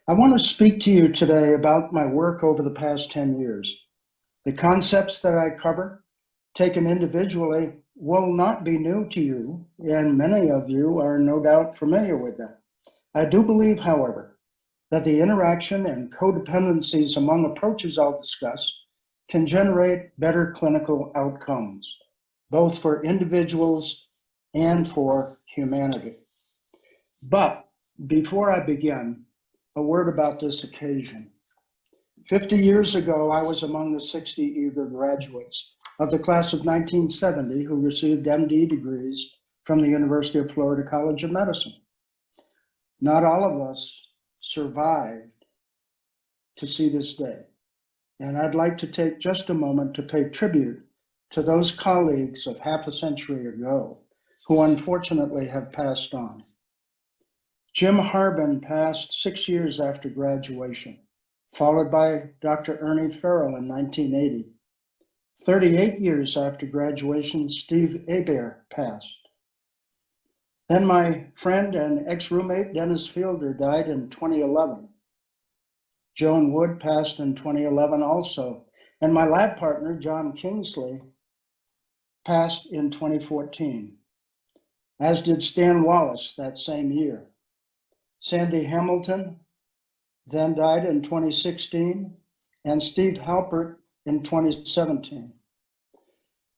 I want to speak to you today about my work over the past 10 years. The concepts that I cover, taken individually, will not be new to you, and many of you are no doubt familiar with them. I do believe, however, that the interaction and codependencies among approaches I'll discuss can generate better clinical outcomes, both for individuals and for humanity. But before I begin, a word about this occasion. 50 years ago, I was among the 60 eager graduates of the class of 1970 who received MD degrees from the University of Florida College of Medicine. Not all of us survived to see this day, and I'd like to take just a moment to pay tribute to those colleagues of half a century ago who unfortunately have passed on. Jim Harbin passed 6 years after graduation, followed by Dr. Ernie Farrell in 1980. 38 years after graduation, Steve Hebert passed. Then my friend and ex-roommate Dennis Fielder died in 2011. Joan Wood passed in 2011 also, and my lab partner, John Kingsley, passed in 2014, as did Stan Wallace that same year. Sandy Hamilton then died in 2016, and Steve Halpert in 2017.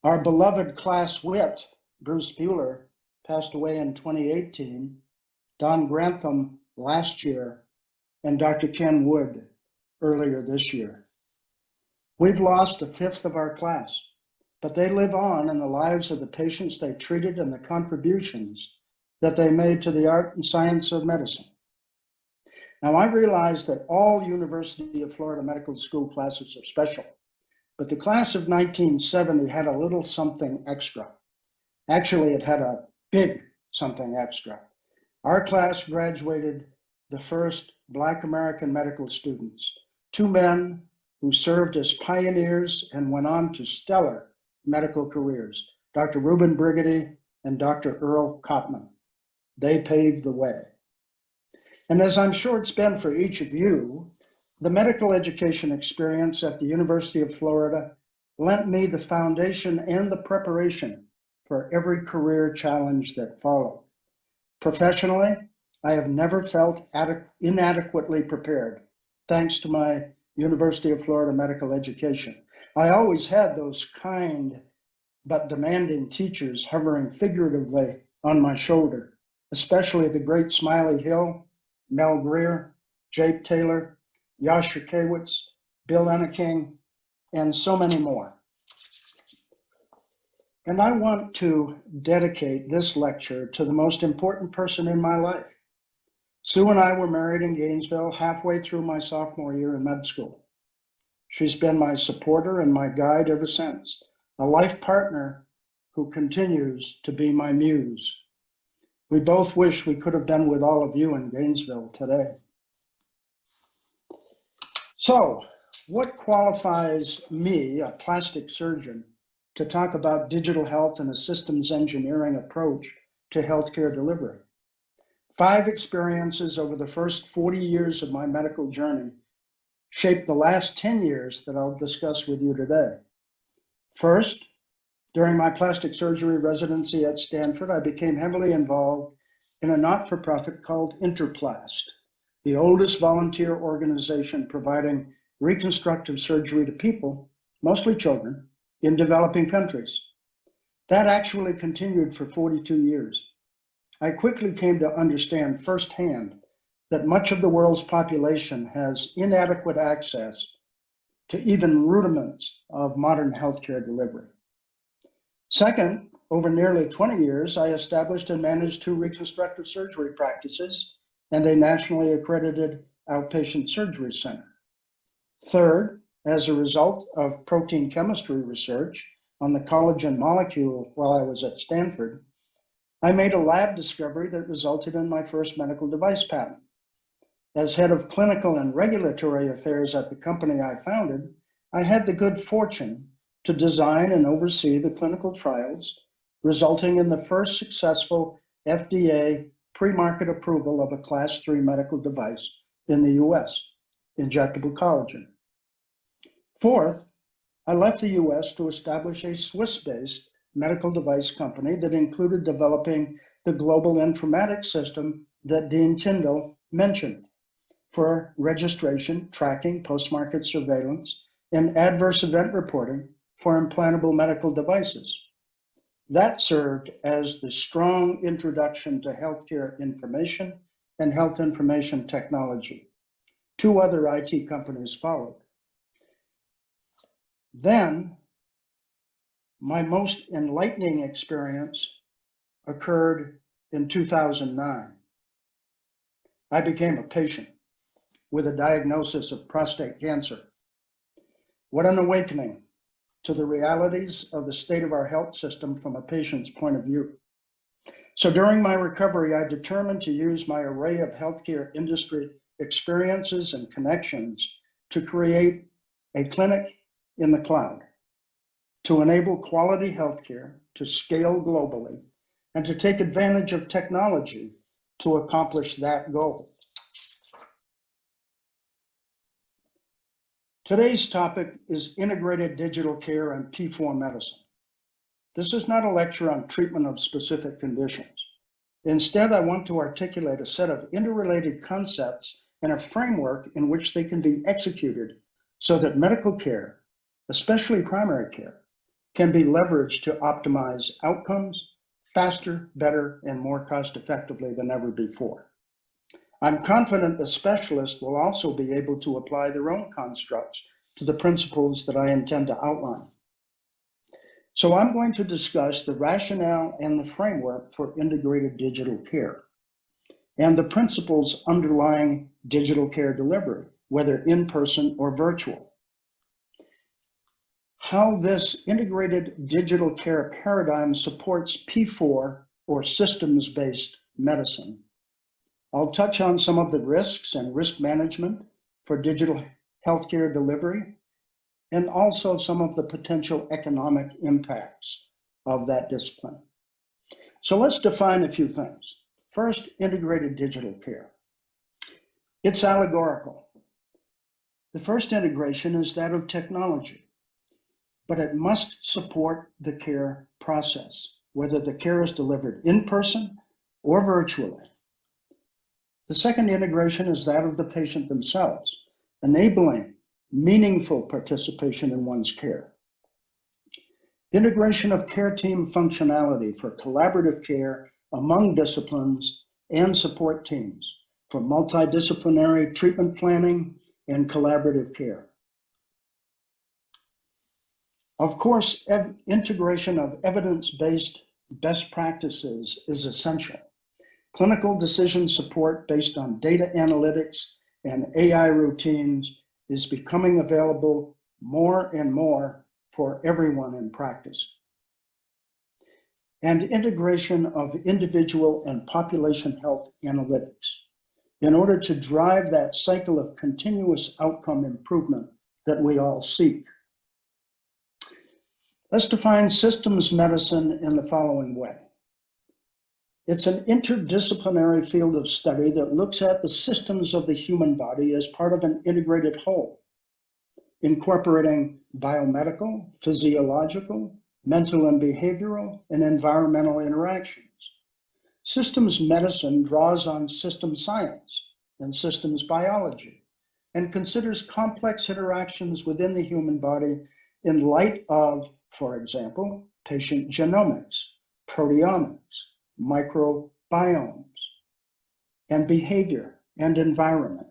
Our beloved class wit, Bruce Bueller, passed away in 2018, Don Grantham last year, and Dr. Ken Wood earlier this year. We've lost a fifth of our class, but they live on in the lives of the patients they treated and the contributions that they made to the art and science of medicine. Now, I realize that all University of Florida Medical School classes are special, but the class of 1970 had a little something extra. Actually, it had a big something extra. Our class graduated the first Black American medical students, two men who served as pioneers and went on to stellar medical careers, Dr. Reuben Brigady and Dr. Earl Kopman. They paved the way. And as I'm sure it's been for each of you, the medical education experience at the University of Florida lent me the foundation and the preparation for every career challenge that followed. Professionally, I have never felt inadequately prepared, thanks to my University of Florida medical education. I always had those kind but demanding teachers hovering figuratively on my shoulder, especially the great Smiley Hill, Mel Greer, Jake Taylor, Yasha Kewitz, Bill Enneking, and so many more. And I want to dedicate this lecture to the most important person in my life. Sue and I were married in Gainesville halfway through my sophomore year in med school. She's been my supporter and my guide ever since, a life partner who continues to be my muse. We both wish we could have been with all of you in Gainesville today. So, what qualifies me, a plastic surgeon, to talk about digital health and a systems engineering approach to healthcare delivery? 5 experiences over the first 40 years of my medical journey shaped the last 10 years that I'll discuss with you today. First, during my plastic surgery residency at Stanford, I became heavily involved in a not-for-profit called Interplast, the oldest volunteer organization providing reconstructive surgery to people, mostly children, in developing countries. That actually continued for 42 years. I quickly came to understand firsthand that much of the world's population has inadequate access to even rudiments of modern healthcare delivery. Second, over nearly 20 years, I established and managed 2 reconstructive surgery practices and a nationally accredited outpatient surgery center. Third, as a result of protein chemistry research on the collagen molecule while I was at Stanford, I made a lab discovery that resulted in my first medical device patent. As head of clinical and regulatory affairs at the company I founded, I had the good fortune to design and oversee the clinical trials, resulting in the first successful FDA pre-market approval of a Class 3 medical device in the US, injectable collagen. Fourth, I left the US to establish a Swiss-based medical device company that included developing the global informatics system that Dean Tyndall mentioned for registration, tracking, post-market surveillance, and adverse event reporting for implantable medical devices. That served as the strong introduction to healthcare information and health information technology. Two other IT companies followed. Then, my most enlightening experience occurred in 2009. I became a patient with a diagnosis of prostate cancer. What an awakening to the realities of the state of our health system from a patient's point of view. So during my recovery, I determined to use my array of healthcare industry experiences and connections to create a clinic in the cloud, to enable quality healthcare, to scale globally, and to take advantage of technology to accomplish that goal. Today's topic is integrated digital care and P4 medicine. This is not a lecture on treatment of specific conditions. Instead, I want to articulate a set of interrelated concepts and a framework in which they can be executed so that medical care, especially primary care, can be leveraged to optimize outcomes faster, better, and more cost effectively than ever before. I'm confident the specialists will also be able to apply their own constructs to the principles that I intend to outline. So I'm going to discuss the rationale and the framework for integrated digital care and the principles underlying digital care delivery, whether in person or virtual. How this integrated digital care paradigm supports P4 or systems-based medicine. I'll touch on some of the risks and risk management for digital healthcare delivery, and also some of the potential economic impacts of that discipline. So let's define a few things. First, integrated digital care. It's allegorical. The first integration is that of technology, but it must support the care process, whether the care is delivered in person or virtually. The second integration is that of the patient themselves, enabling meaningful participation in one's care. Integration of care team functionality for collaborative care among disciplines and support teams for multidisciplinary treatment planning and collaborative care. Of course, integration of evidence-based best practices is essential. Clinical decision support based on data analytics and AI routines is becoming available more and more for everyone in practice. And integration of individual and population health analytics in order to drive that cycle of continuous outcome improvement that we all seek. Let's define systems medicine in the following way. It's an interdisciplinary field of study that looks at the systems of the human body as part of an integrated whole, incorporating biomedical, physiological, mental and behavioral, and environmental interactions. Systems medicine draws on system science and systems biology and considers complex interactions within the human body in light of, for example, patient genomics, proteomics, microbiomes, and behavior and environment.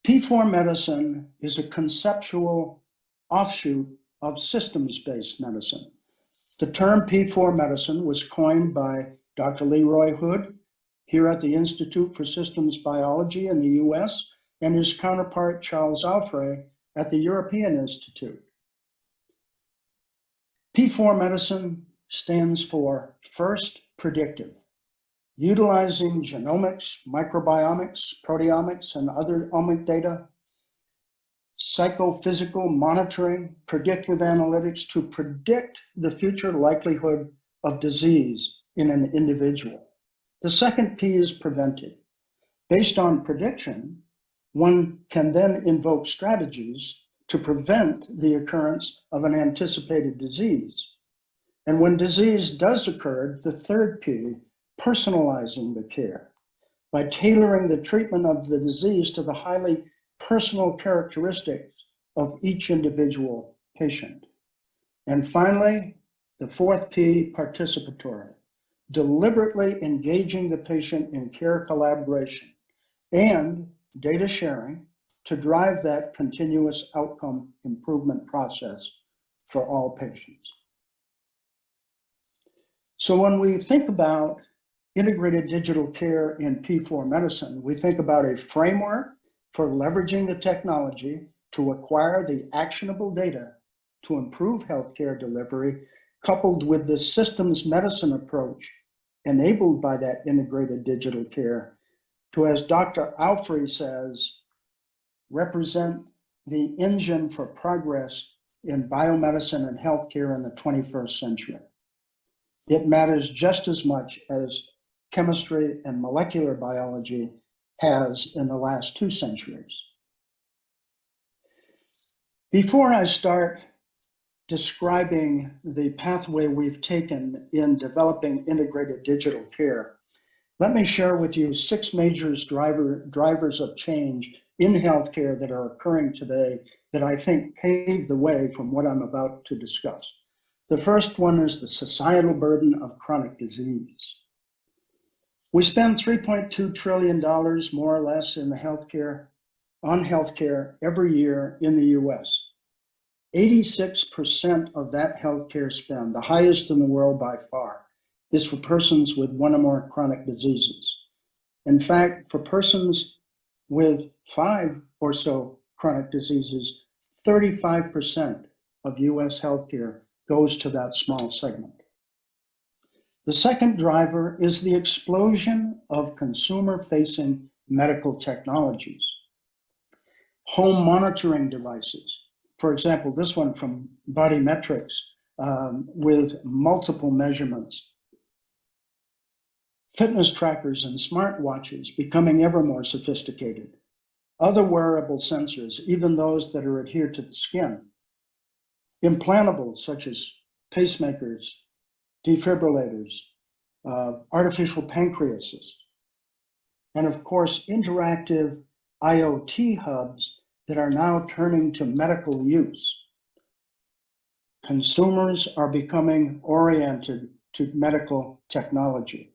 P4 medicine is a conceptual offshoot of systems-based medicine. The term P4 medicine was coined by Dr. Leroy Hood here at the Institute for Systems Biology in the US and his counterpart Charles Alfray at the European Institute. P4 medicine stands for first, predictive, utilizing genomics, microbiomics, proteomics, and other omic data, psychophysical monitoring, predictive analytics to predict the future likelihood of disease in an individual. The second P is preventive, Based on prediction, one can then invoke strategies to prevent the occurrence of an anticipated disease. And when disease does occur, the third P, personalizing the care by tailoring the treatment of the disease to the highly personal characteristics of each individual patient. And finally, the fourth P, participatory, deliberately engaging the patient in care collaboration and data sharing to drive that continuous outcome improvement process for all patients. So when we think about integrated digital care in P4 medicine, we think about a framework for leveraging the technology to acquire the actionable data to improve healthcare delivery, coupled with the systems medicine approach enabled by that integrated digital care to, as Dr. Alfrey says, represent the engine for progress in biomedicine and healthcare in the 21st century. It matters just as much as chemistry and molecular biology has in the last 2 centuries. Before I start describing the pathway we've taken in developing integrated digital care, let me share with you 6 major drivers of change in healthcare that are occurring today that I think pave the way from what I'm about to discuss. The first one is the societal burden of chronic disease. We spend $3.2 trillion more or less in on healthcare every year in the US. 86% of that healthcare spend, the highest in the world by far, is for persons with 1 or more chronic diseases. In fact, for persons with 5 or so chronic diseases, 35% of US healthcare goes to that small segment. The second driver is the explosion of consumer-facing medical technologies. Home monitoring devices, for example, this one from Body Metrics with multiple measurements. Fitness trackers and smartwatches becoming ever more sophisticated. Other wearable sensors, even those that are adhered to the skin. Implantables such as pacemakers, defibrillators, artificial pancreases, and of course, interactive IoT hubs that are now turning to medical use. Consumers are becoming oriented to medical technology,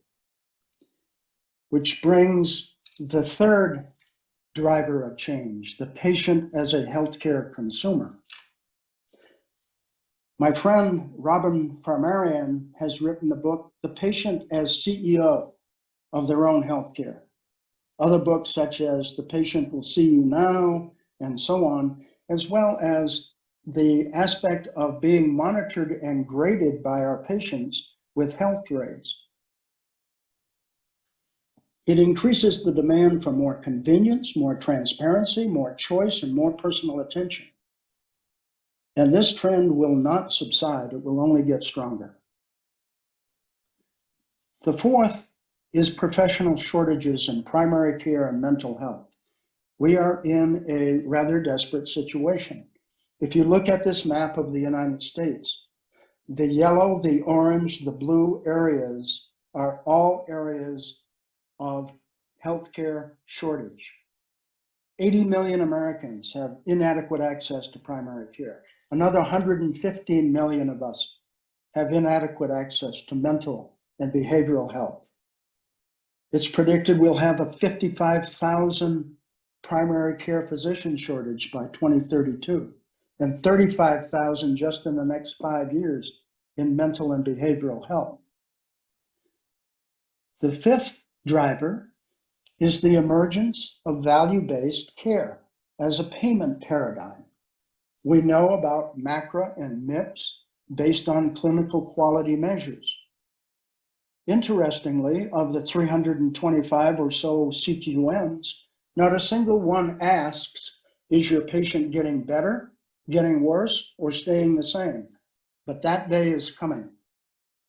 which brings the third driver of change, the patient as a healthcare consumer. My friend Robin Farmarian has written the book, The Patient as CEO of Their Own Healthcare. Other books such as The Patient Will See You Now and so on, as well as the aspect of being monitored and graded by our patients with health grades. It increases the demand for more convenience, more transparency, more choice, and more personal attention. And this trend will not subside, it will only get stronger. The fourth is professional shortages in primary care and mental health. We are in a rather desperate situation. If you look at this map of the United States, the yellow, the orange, the blue areas are all areas of healthcare shortage. 80 million Americans have inadequate access to primary care. Another 115 million of us have inadequate access to mental and behavioral health. It's predicted we'll have a 55,000 primary care physician shortage by 2032, and 35,000 just in the next 5 years in mental and behavioral health. The fifth driver is the emergence of value-based care as a payment paradigm. We know about MACRA and MIPS based on clinical quality measures. Interestingly, of the 325 or so CQMs, not a single one asks, is your patient getting better, getting worse, or staying the same? But that day is coming.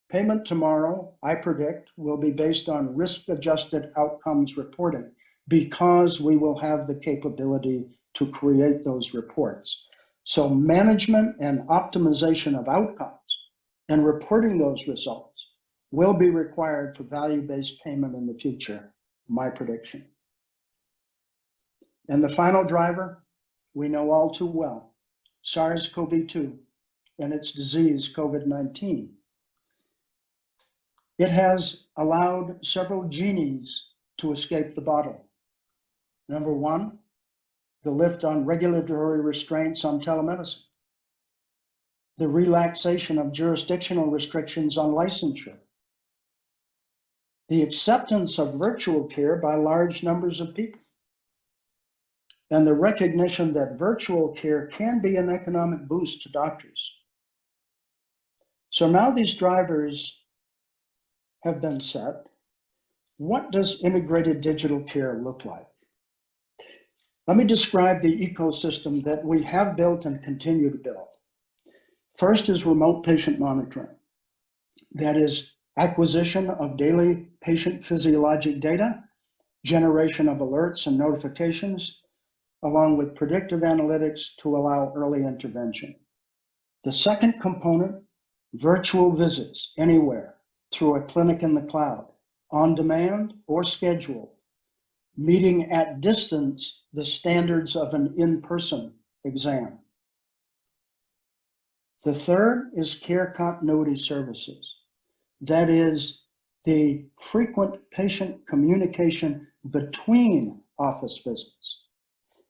Payment tomorrow, I predict, will be based on risk-adjusted outcomes reporting, because we will have the capability to create those reports. So management and optimization of outcomes and reporting those results will be required for value-based payment in the future, my prediction. And the final driver, we know all too well, SARS-CoV-2 and its disease, COVID-19. It has allowed several genies to escape the bottle. Number one, the lift on regulatory restraints on telemedicine, the relaxation of jurisdictional restrictions on licensure, the acceptance of virtual care by large numbers of people, and the recognition that virtual care can be an economic boost to doctors. So now these drivers have been set. What does integrated digital care look like? Let me describe the ecosystem that we have built and continue to build. First is remote patient monitoring. That is acquisition of daily patient physiologic data, generation of alerts and notifications, along with predictive analytics to allow early intervention. The second component, virtual visits anywhere through a clinic in the cloud, on demand or scheduled, meeting at distance the standards of an in-person exam. The third is care continuity services. That is the frequent patient communication between office visits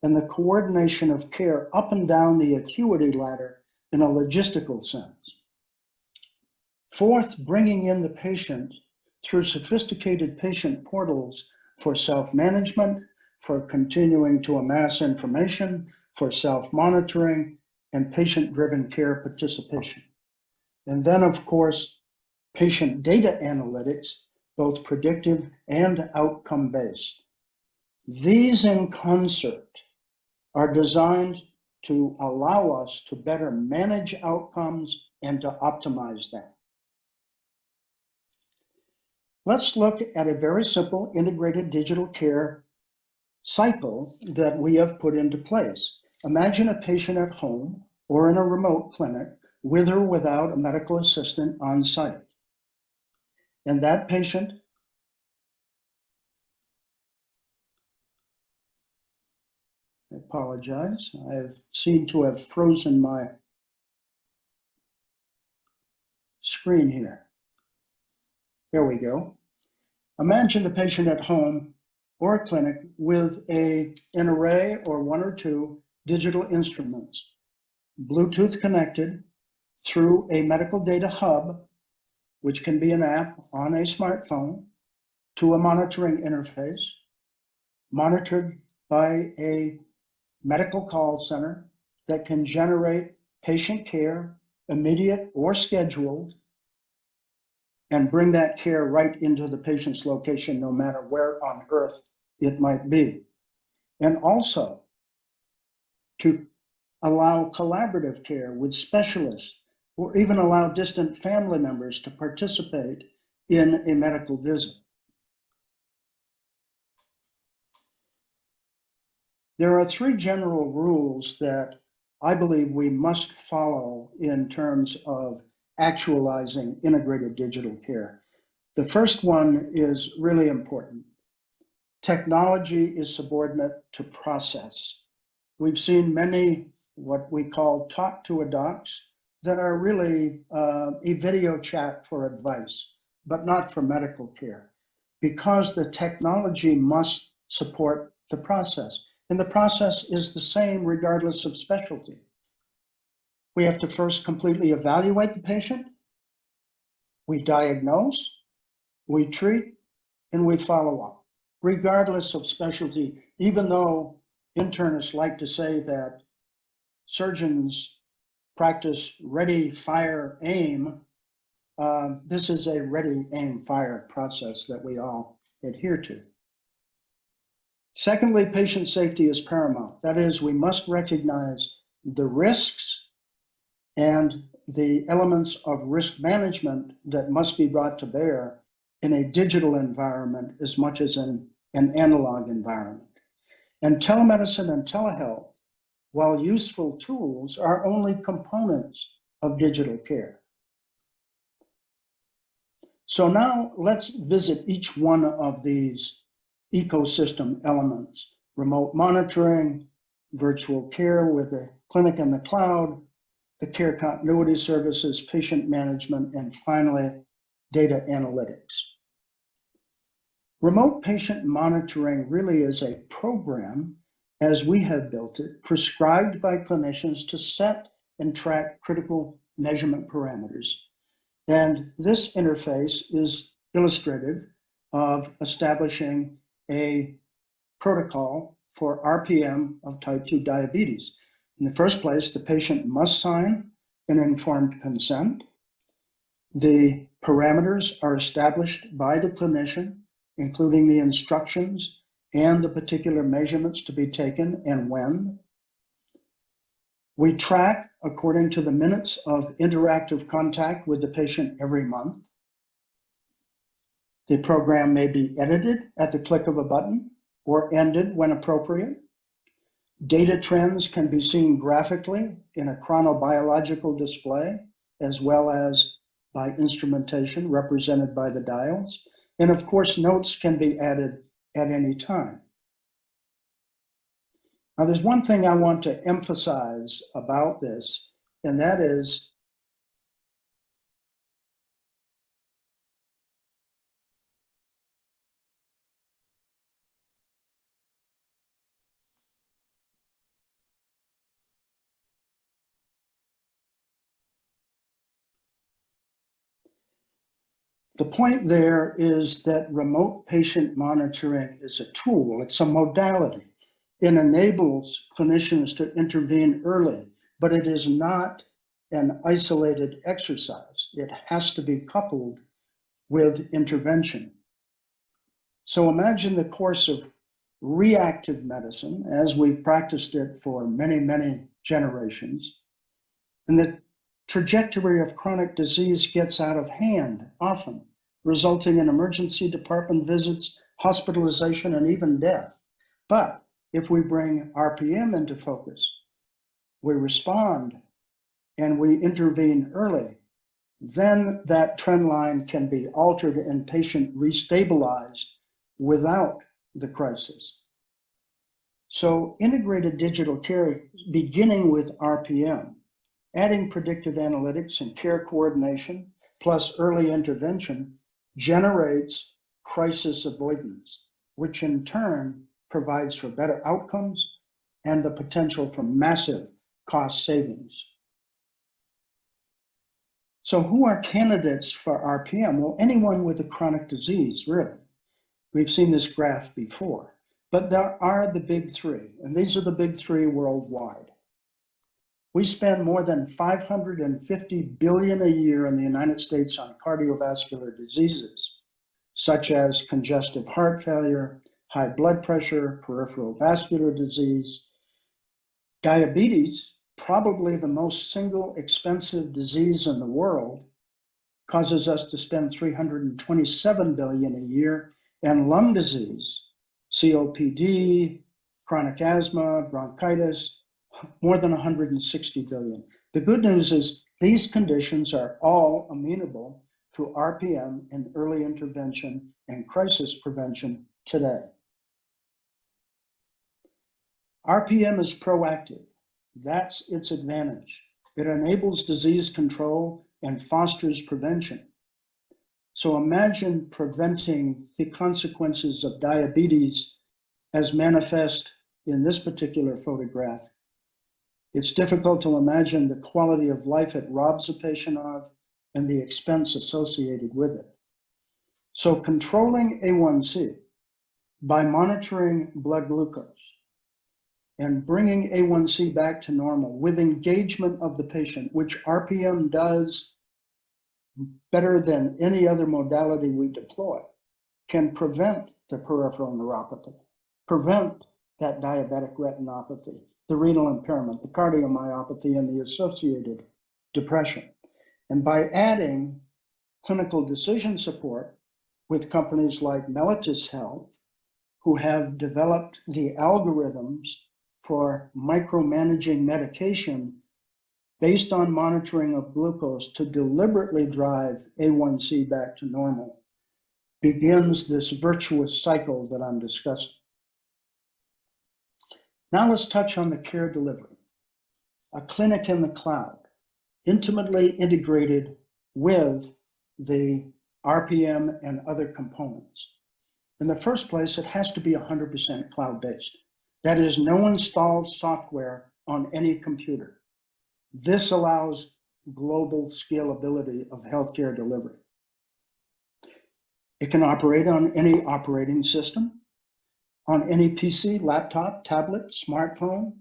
and the coordination of care up and down the acuity ladder in a logistical sense. Fourth, bringing in the patient through sophisticated patient portals for self-management, for continuing to amass information, for self-monitoring, and patient-driven care participation. And then, of course, patient data analytics, both predictive and outcome-based. These in concert are designed to allow us to better manage outcomes and to optimize them. Let's look at a very simple integrated digital care cycle that we have put into place. Imagine a patient at home or in a remote clinic with or without a medical assistant on site. And that patient I apologize, I seem to have frozen my screen here. There we go. Imagine the patient at home or a clinic with an array or one or two digital instruments, Bluetooth connected through a medical data hub, which can be an app on a smartphone, to a monitoring interface, monitored by a medical call center that can generate patient care, immediate or scheduled, and bring that care right into the patient's location, no matter where on earth it might be. And also to allow collaborative care with specialists, or even allow distant family members to participate in a medical visit. There are three general rules that I believe we must follow in terms of actualizing integrated digital care. The first one is really important. Technology is subordinate to process. We've seen many what we call talk to a docs that are really a video chat for advice, but not for medical care, because the technology must support the process. And the process is the same regardless of specialty. We have to first completely evaluate the patient. We diagnose, we treat, and we follow up, regardless of specialty, even though internists like to say that surgeons practice ready, fire, aim. This is a ready, aim, fire process that we all adhere to. Secondly, patient safety is paramount. That is, we must recognize the risks and the elements of risk management that must be brought to bear in a digital environment as much as in and analog environment. And telemedicine and telehealth, while useful tools, are only components of digital care. So now let's visit each one of these ecosystem elements: remote monitoring, virtual care with a clinic in the cloud, the care continuity services, patient management, and finally, data analytics. Remote patient monitoring really is a program, as we have built it, prescribed by clinicians to set and track critical measurement parameters. And this interface is illustrative of establishing a protocol for RPM of type 2 diabetes. In the first place, the patient must sign an informed consent. The parameters are established by the clinician, including the instructions and the particular measurements to be taken and when. We track according to the minutes of interactive contact with the patient every month. The program may be edited at the click of a button or ended when appropriate. Data trends can be seen graphically in a chronobiological display, as well as by instrumentation represented by the dials. And of course, notes can be added at any time. Now, there's one thing I want to emphasize about this, and that is the point there is that remote patient monitoring is a tool, it's a modality. It enables clinicians to intervene early, but it is not an isolated exercise. It has to be coupled with intervention. So imagine the course of reactive medicine as we've practiced it for many, many generations. And the trajectory of chronic disease gets out of hand often, resulting in emergency department visits, hospitalization, and even death. But if we bring RPM into focus, we respond and we intervene early, then that trend line can be altered and patient restabilized without the crisis. So integrated digital care, beginning with RPM, adding predictive analytics and care coordination, plus early intervention, generates crisis avoidance, which in turn provides for better outcomes and the potential for massive cost savings. So who are candidates for RPM? Well, anyone with a chronic disease, really. We've seen this graph before, but there are the big three, and these are the big three worldwide. We spend more than $550 billion a year in the United States on cardiovascular diseases, such as congestive heart failure, high blood pressure, peripheral vascular disease. Diabetes, probably the most single expensive disease in the world, causes us to spend $327 billion a year, and lung disease, COPD, chronic asthma, bronchitis, more than 160 billion. The good news is these conditions are all amenable to RPM and early intervention and crisis prevention today. RPM is proactive. That's its advantage. It enables disease control and fosters prevention. So imagine preventing the consequences of diabetes as manifest in this particular photograph. It's difficult to imagine the quality of life it robs a patient of and the expense associated with it. So controlling A1C by monitoring blood glucose and bringing A1C back to normal with engagement of the patient, which RPM does better than any other modality we deploy, can prevent the peripheral neuropathy, prevent that diabetic retinopathy, the renal impairment, the cardiomyopathy, and the associated depression. And by adding clinical decision support with companies like Mellitus Health, who have developed the algorithms for micromanaging medication based on monitoring of glucose to deliberately drive A1C back to normal, begins this virtuous cycle that I'm discussing. Now let's touch on the care delivery, a clinic in the cloud, intimately integrated with the RPM and other components. In the first place, it has to be 100% cloud-based. That is, no installed software on any computer. This allows global scalability of healthcare delivery. It can operate on any operating system, on any PC, laptop, tablet, smartphone.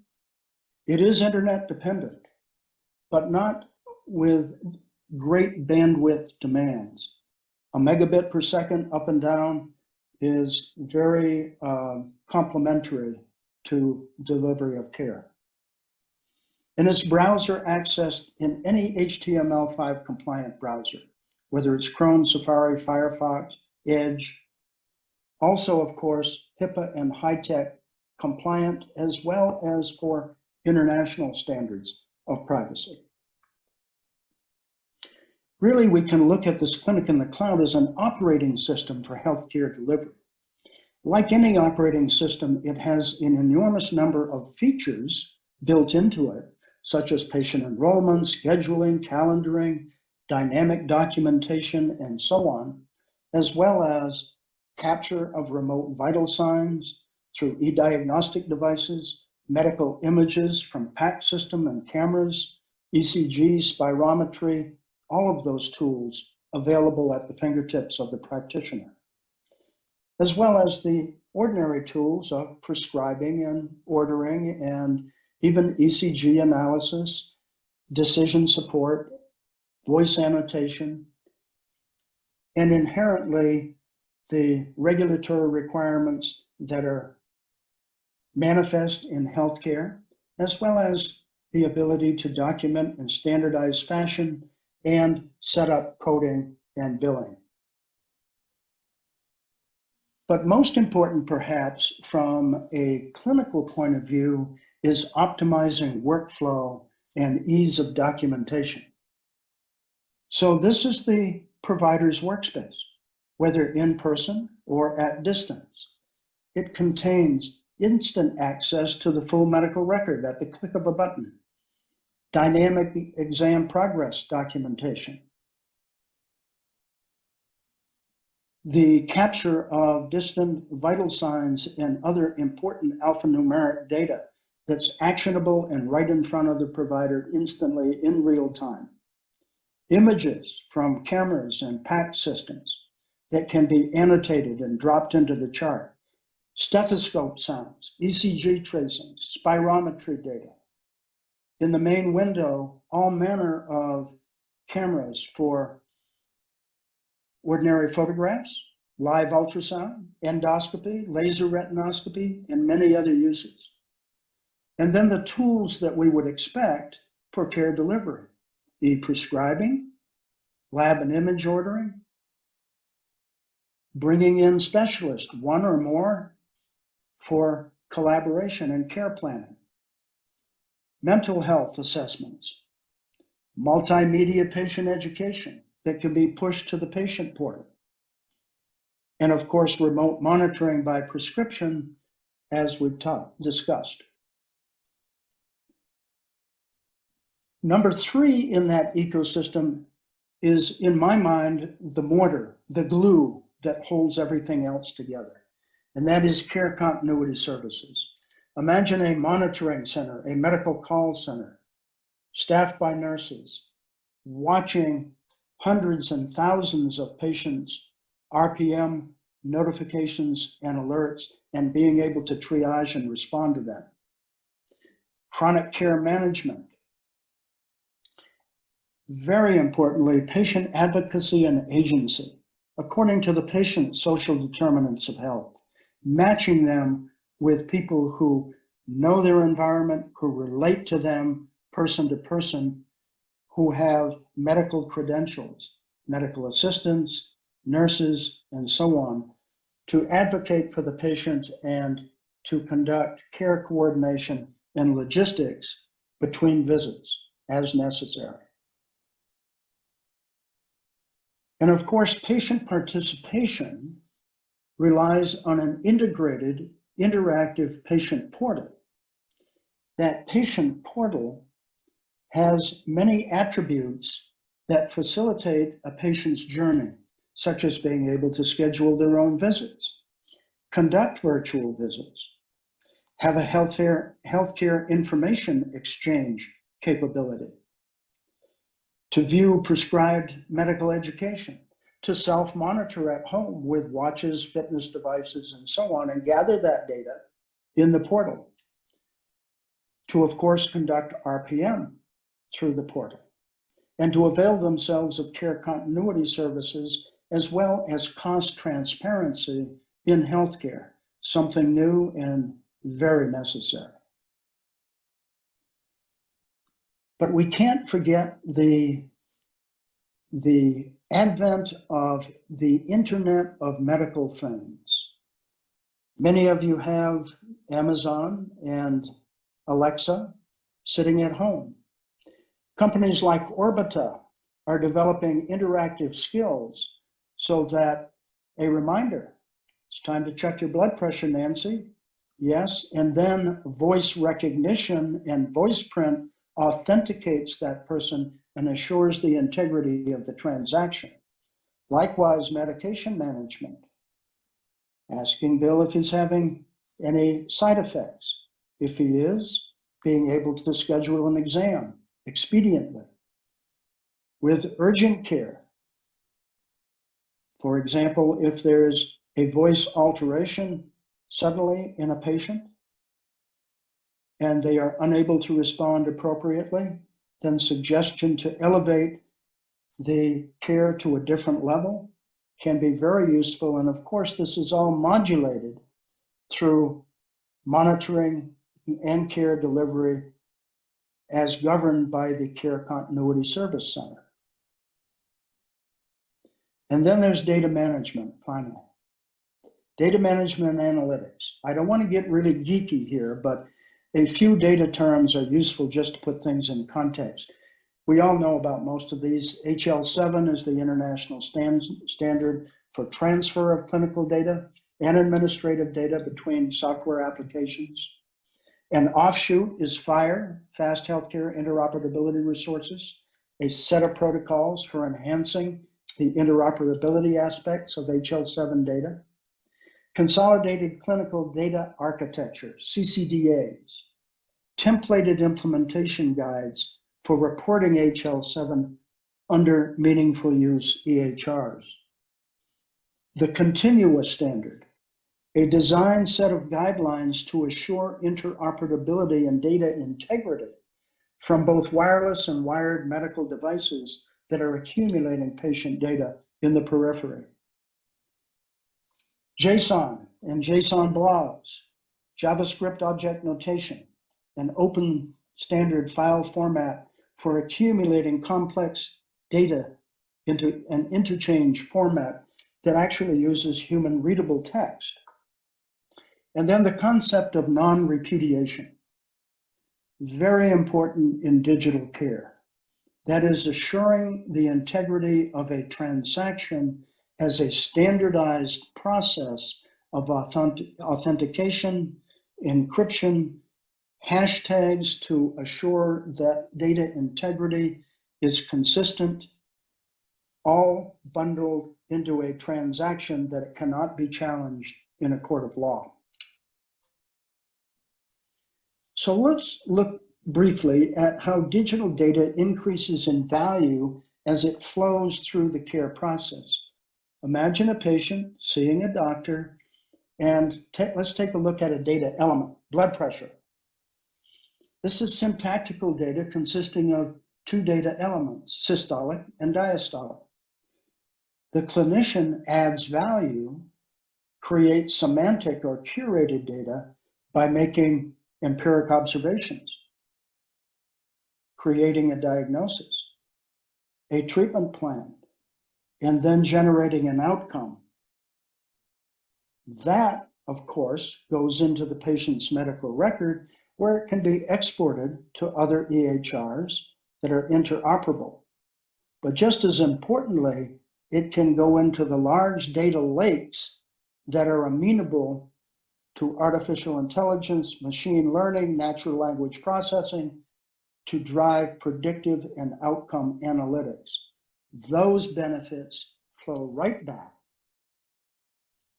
It is internet dependent, but not with great bandwidth demands. A megabit per second up and down is very complementary to delivery of care. And it's browser accessed in any HTML5 compliant browser, whether it's Chrome, Safari, Firefox, Edge. Also, of course, HIPAA and high-tech compliant, as well as for international standards of privacy. Really, we can look at this clinic in the cloud as an operating system for healthcare delivery. Like any operating system, it has an enormous number of features built into it, such as patient enrollment, scheduling, calendaring, dynamic documentation, and so on, as well as capture of remote vital signs through e-diagnostic devices, medical images from PAC system and cameras, ECG, spirometry, all of those tools available at the fingertips of the practitioner, as well as the ordinary tools of prescribing and ordering and even ECG analysis, decision support, voice annotation, and inherently the regulatory requirements that are manifest in healthcare, as well as the ability to document in standardized fashion and set up coding and billing. But most important, perhaps, from a clinical point of view, is optimizing workflow and ease of documentation. So this is the provider's workspace, whether in person or at distance. It contains instant access to the full medical record at the click of a button, dynamic exam progress documentation, the capture of distant vital signs and other important alphanumeric data that's actionable and right in front of the provider instantly in real time. Images from cameras and PAC systems that can be annotated and dropped into the chart. Stethoscope sounds, ECG tracing, spirometry data. In the main window, all manner of cameras for ordinary photographs, live ultrasound, endoscopy, laser retinoscopy, and many other uses. And then the tools that we would expect for care delivery, e-prescribing, lab and image ordering, bringing in specialists, one or more, for collaboration and care planning, mental health assessments, multimedia patient education that can be pushed to the patient portal, and of course, remote monitoring by prescription, as we've discussed. Number 3 in that ecosystem is, in my mind, the mortar, the glue that holds everything else together, and that is care continuity services. Imagine a monitoring center, a medical call center, staffed by nurses, watching hundreds and thousands of patients' RPM notifications and alerts, and being able to triage and respond to them. Chronic care management. Very importantly, patient advocacy and agency, according to the patient's social determinants of health, matching them with people who know their environment, who relate to them person to person, who have medical credentials, medical assistants, nurses, and so on, to advocate for the patient and to conduct care coordination and logistics between visits as necessary. And of course, patient participation relies on an integrated, interactive patient portal. That patient portal has many attributes that facilitate a patient's journey, such as being able to schedule their own visits, conduct virtual visits, have a healthcare information exchange capability, to view prescribed medical education, to self-monitor at home with watches, fitness devices, and so on, and gather that data in the portal, to, of course, conduct RPM through the portal, and to avail themselves of care continuity services as well as cost transparency in healthcare, something new and very necessary. But we can't forget the advent of the Internet of Medical Things. Many of you have Amazon and Alexa sitting at home. Companies like Orbita are developing interactive skills so that a reminder, it's time to check your blood pressure, Nancy. Yes, and then voice recognition and voice print authenticates that person and assures the integrity of the transaction. Likewise, medication management, asking Bill if he's having any side effects. If he is, being able to schedule an exam expediently. With urgent care, for example, if there's a voice alteration suddenly in a patient and they are unable to respond appropriately, then suggestion to elevate the care to a different level can be very useful. And of course, this is all modulated through monitoring and care delivery as governed by the Care Continuity Service Center. And then there's data management, finally. Data management and analytics. I don't want to get really geeky here, but a few data terms are useful just to put things in context. We all know about most of these. HL7 is the international standard for transfer of clinical data and administrative data between software applications. An offshoot is FHIR, Fast Healthcare Interoperability Resources, a set of protocols for enhancing the interoperability aspects of HL7 data. Consolidated Clinical Data Architecture, CCDAs, templated implementation guides for reporting HL7 under meaningful use EHRs. The continuous standard, a design set of guidelines to assure interoperability and data integrity from both wireless and wired medical devices that are accumulating patient data in the periphery. JSON and JSON blogs, JavaScript object notation, an open standard file format for accumulating complex data into an interchange format that actually uses human readable text. And then the concept of non-repudiation, very important in digital care. That is assuring the integrity of a transaction as a standardized process of authentication, encryption, hashtags to assure that data integrity is consistent, all bundled into a transaction that it cannot be challenged in a court of law. So let's look briefly at how digital data increases in value as it flows through the care process. Imagine a patient seeing a doctor, and let's take a look at a data element, blood pressure. This is syntactical data consisting of two data elements, systolic and diastolic. The clinician adds value, creates semantic or curated data by making empiric observations, creating a diagnosis, a treatment plan, and then generating an outcome. That, of course, goes into the patient's medical record, where it can be exported to other EHRs that are interoperable. But just as importantly, it can go into the large data lakes that are amenable to artificial intelligence, machine learning, natural language processing to drive predictive and outcome analytics. Those benefits flow right back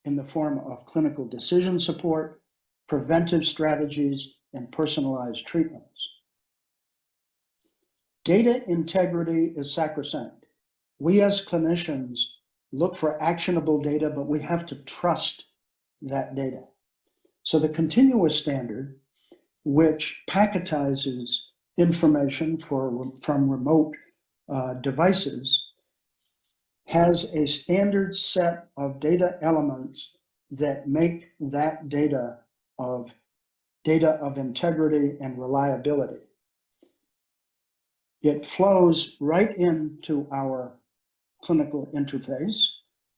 in the form of clinical decision support, preventive strategies, and personalized treatments. Data integrity is sacrosanct. We as clinicians look for actionable data, but we have to trust that data. So the continuous standard, which packetizes information from remote devices, has a standard set of data elements that make that data of integrity and reliability. It flows right into our clinical interface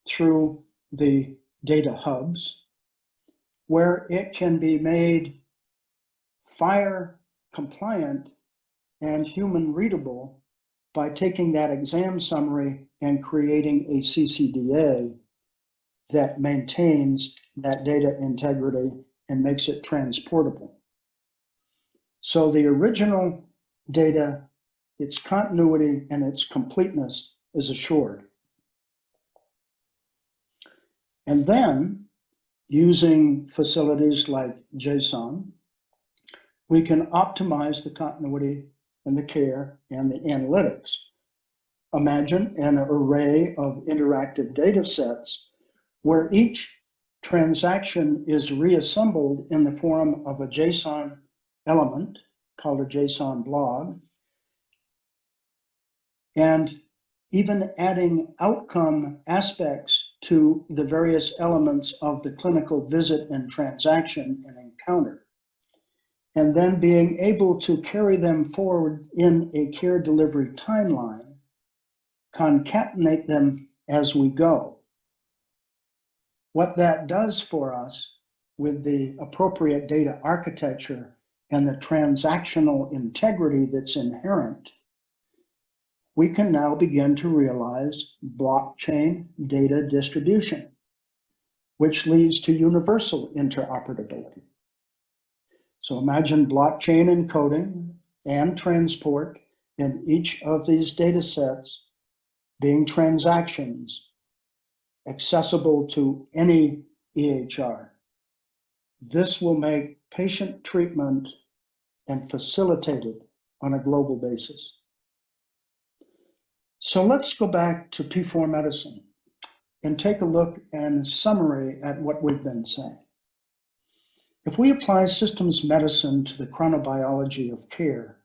through the data hubs, where it can be made FHIR compliant and human readable by taking that exam summary and creating a CCDA that maintains that data integrity and makes it transportable. So the original data, its continuity and its completeness is assured. And then, using facilities like JSON, we can optimize the continuity and the care and the analytics. Imagine an array of interactive data sets where each transaction is reassembled in the form of a JSON element called a JSON blog, and even adding outcome aspects to the various elements of the clinical visit and transaction and encounter, and then being able to carry them forward in a care delivery timeline, concatenate them as we go. What that does for us with the appropriate data architecture and the transactional integrity that's inherent, we can now begin to realize blockchain data distribution, which leads to universal interoperability. So imagine blockchain encoding and transport in each of these data sets being transactions accessible to any EHR. This will make patient treatment and facilitated on a global basis. So let's go back to P4 medicine and take a look and summary at what we've been saying. If we apply systems medicine to the chronobiology of care,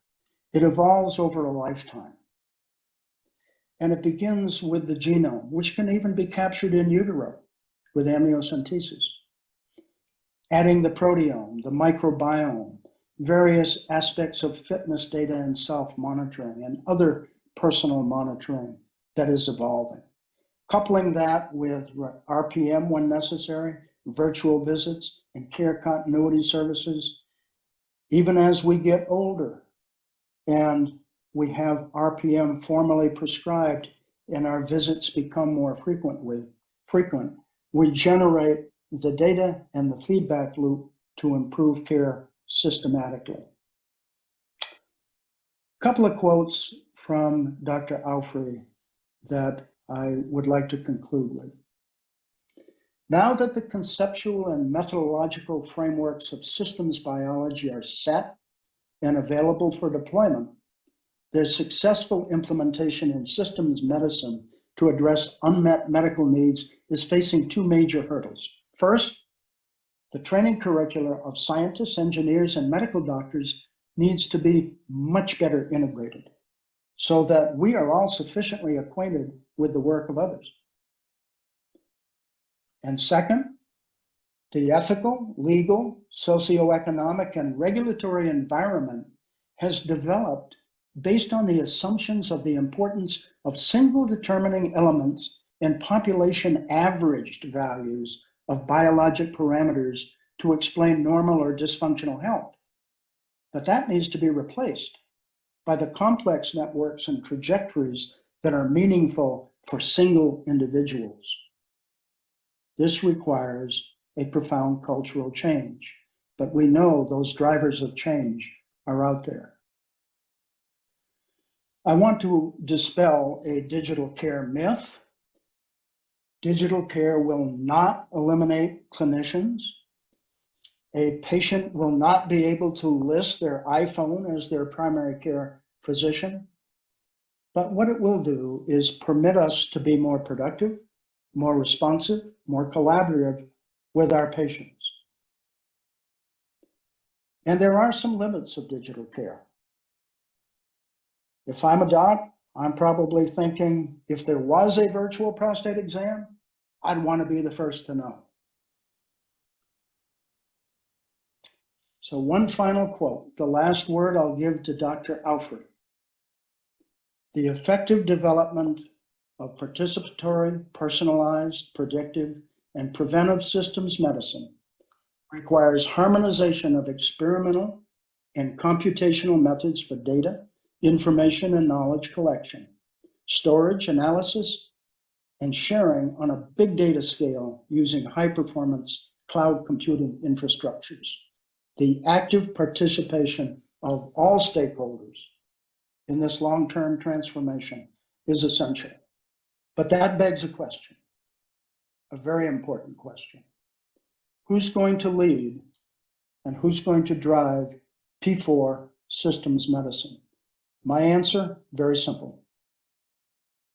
it evolves over a lifetime. And it begins with the genome, which can even be captured in utero with amniocentesis. Adding the proteome, the microbiome, various aspects of fitness data and self-monitoring and other personal monitoring that is evolving. Coupling that with RPM when necessary, virtual visits, and care continuity services, even as we get older and we have RPM formally prescribed and our visits become more frequent, we generate the data and the feedback loop to improve care systematically. A couple of quotes from Dr. Alfrey that I would like to conclude with. Now that the conceptual and methodological frameworks of systems biology are set and available for deployment, their successful implementation in systems medicine to address unmet medical needs is facing two major hurdles. First, the training curricula of scientists, engineers, and medical doctors needs to be much better integrated so that we are all sufficiently acquainted with the work of others. And second, the ethical, legal, socioeconomic, and regulatory environment has developed based on the assumptions of the importance of single determining elements and population averaged values of biologic parameters to explain normal or dysfunctional health. But that needs to be replaced by the complex networks and trajectories that are meaningful for single individuals. This requires a profound cultural change, but we know those drivers of change are out there. I want to dispel a digital care myth. Digital care will not eliminate clinicians. A patient will not be able to list their iPhone as their primary care physician. But what it will do is permit us to be more productive, more responsive, more collaborative with our patients. And there are some limits of digital care. If I'm a doc, I'm probably thinking if there was a virtual prostate exam, I'd want to be the first to know. So one final quote, the last word I'll give to Dr. Alfred. The effective development of participatory, personalized, predictive, and preventive systems medicine requires harmonization of experimental and computational methods for data, information, and knowledge collection, storage, analysis, and sharing on a big data scale using high-performance cloud computing infrastructures. The active participation of all stakeholders in this long-term transformation is essential. But that begs a question, a very important question. Who's going to lead and who's going to drive P4 systems medicine? My answer, very simple.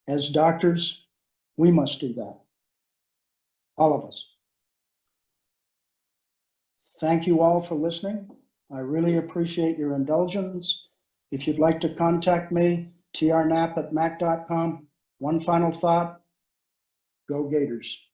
As doctors, we must do that. All of us. Thank you all for listening. I really appreciate your indulgence. If you'd like to contact me, trknapp@mac.com. One final thought, go Gators.